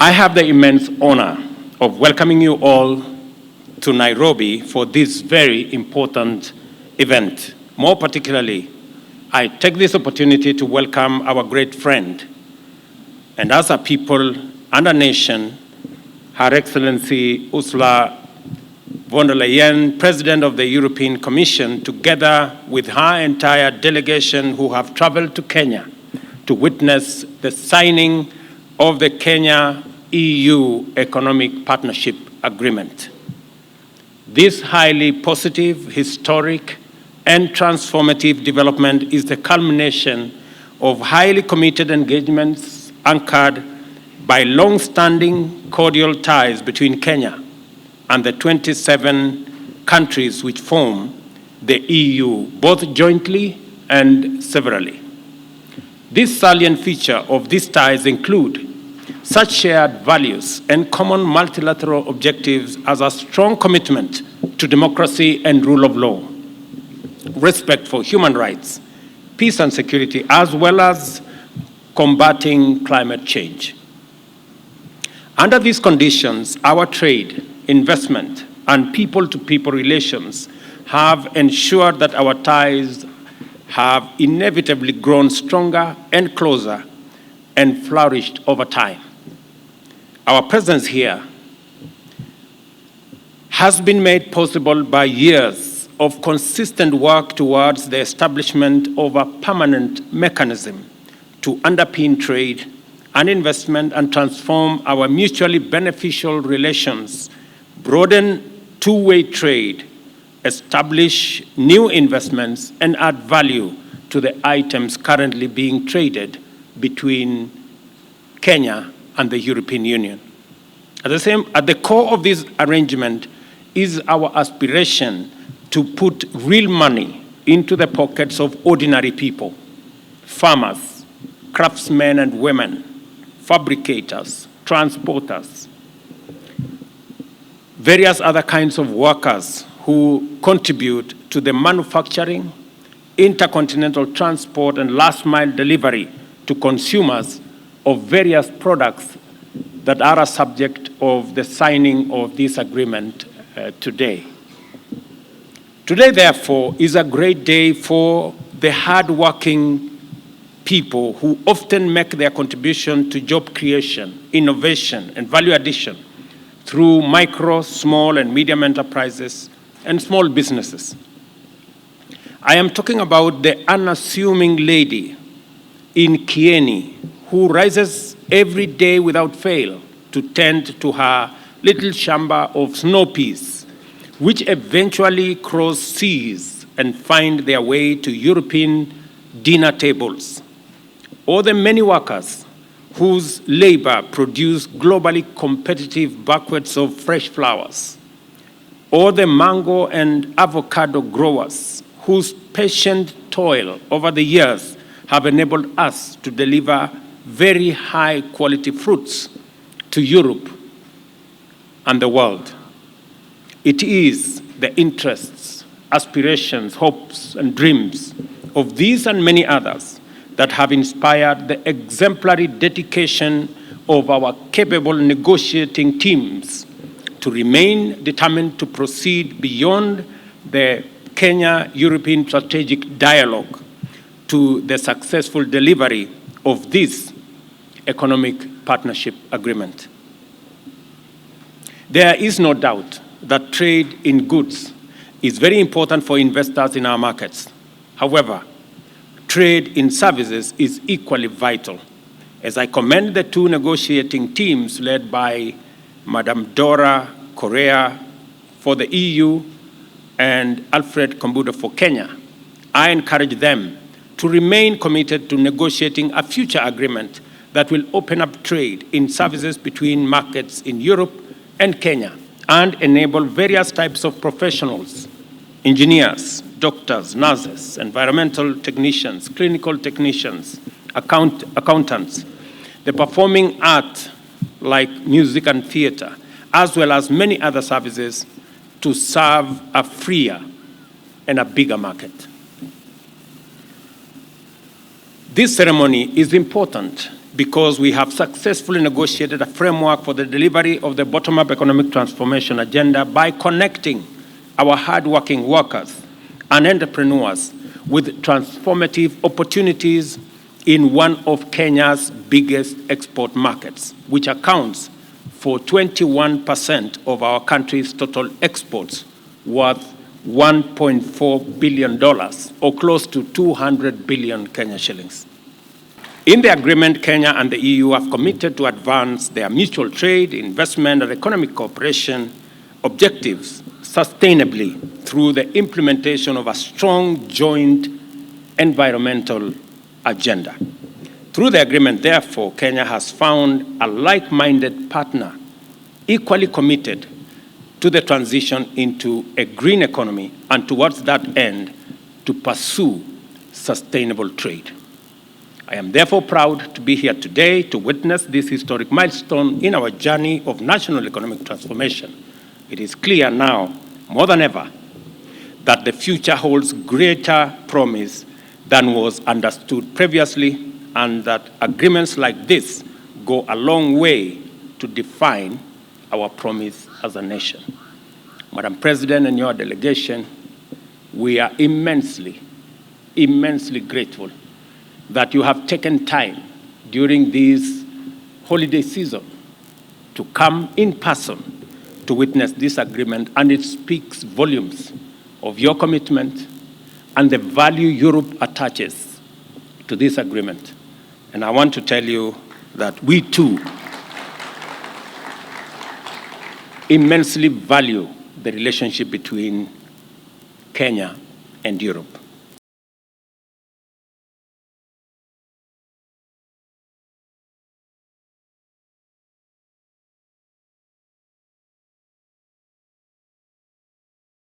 I have the immense honor of welcoming you all to Nairobi for this very important event. More particularly, I take this opportunity to welcome our great friend, and as a people and a nation, Her Excellency Ursula von der Leyen, President of the European Commission, together with her entire delegation who have traveled to Kenya to witness the signing of the Kenya-EU Economic Partnership Agreement. This highly positive, historic, and transformative development is the culmination of highly committed engagements anchored by long-standing cordial ties between Kenya and the 27 countries which form the EU, both jointly and severally. This salient feature of these ties include such shared values and common multilateral objectives as a strong commitment to democracy and rule of law, respect for human rights, peace and security, as well as combating climate change. Under these conditions, our trade, investment, and people-to-people relations have ensured that our ties have inevitably grown stronger and closer and flourished over time. Our presence here has been made possible by years of consistent work towards the establishment of a permanent mechanism to underpin trade and investment and transform our mutually beneficial relations, broaden two-way trade, establish new investments, and add value to the items currently being traded between Kenya and the European Union. At the core of this arrangement is our aspiration to put real money into the pockets of ordinary people, farmers, craftsmen and women, fabricators, transporters, various other kinds of workers who contribute to the manufacturing, intercontinental transport, and last-mile delivery to consumers of various products that are a subject of the signing of this agreement today. Today, therefore, is a great day for the hard-working people who often make their contribution to job creation, innovation, and value addition through micro, small, and medium enterprises and small businesses. I am talking about the unassuming lady in Kieni who rises every day without fail to tend to her little shamba of snow peas, which eventually cross seas and find their way to European dinner tables, or the many workers whose labor produce globally competitive buckets of fresh flowers, or the mango and avocado growers whose patient toil over the years have enabled us to deliver very high quality fruits to Europe and the world. It is the interests, aspirations, hopes, and dreams of these and many others that have inspired the exemplary dedication of our capable negotiating teams to remain determined to proceed beyond the Kenya-European strategic dialogue to the successful delivery of this economic partnership agreement. There is no doubt that trade in goods is very important for investors in our markets. However, trade in services is equally vital, as I commend the two negotiating teams led by Madam Dora Correa for the EU and Alfred Kombudo for Kenya. I encourage them to remain committed to negotiating a future agreement that will open up trade in services between markets in Europe and Kenya and enable various types of professionals, engineers, doctors, nurses, environmental technicians, clinical technicians, accountants, the performing art like music and theater, as well as many other services to serve a freer and a bigger market. This ceremony is important because we have successfully negotiated a framework for the delivery of the bottom-up economic transformation agenda by connecting our hard-working workers and entrepreneurs with transformative opportunities in one of Kenya's biggest export markets, which accounts for 21% of our country's total exports, worth $1.4 billion, or close to 200 billion Kenya shillings. In the agreement, Kenya and the EU have committed to advance their mutual trade, investment, and economic cooperation objectives sustainably through the implementation of a strong joint environmental agenda. Through the agreement, therefore, Kenya has found a like-minded partner equally committed to the transition into a green economy and towards that end to pursue sustainable trade. I am therefore proud to be here today to witness this historic milestone in our journey of national economic transformation. It is clear now, more than ever, that the future holds greater promise than was understood previously, and that agreements like this go a long way to define our promise as a nation. Madam President and your delegation, we are immensely, immensely grateful that you have taken time during this holiday season to come in person to witness this agreement, and it speaks volumes of your commitment and the value Europe attaches to this agreement. And I want to tell you that we too immensely value the relationship between Kenya and Europe.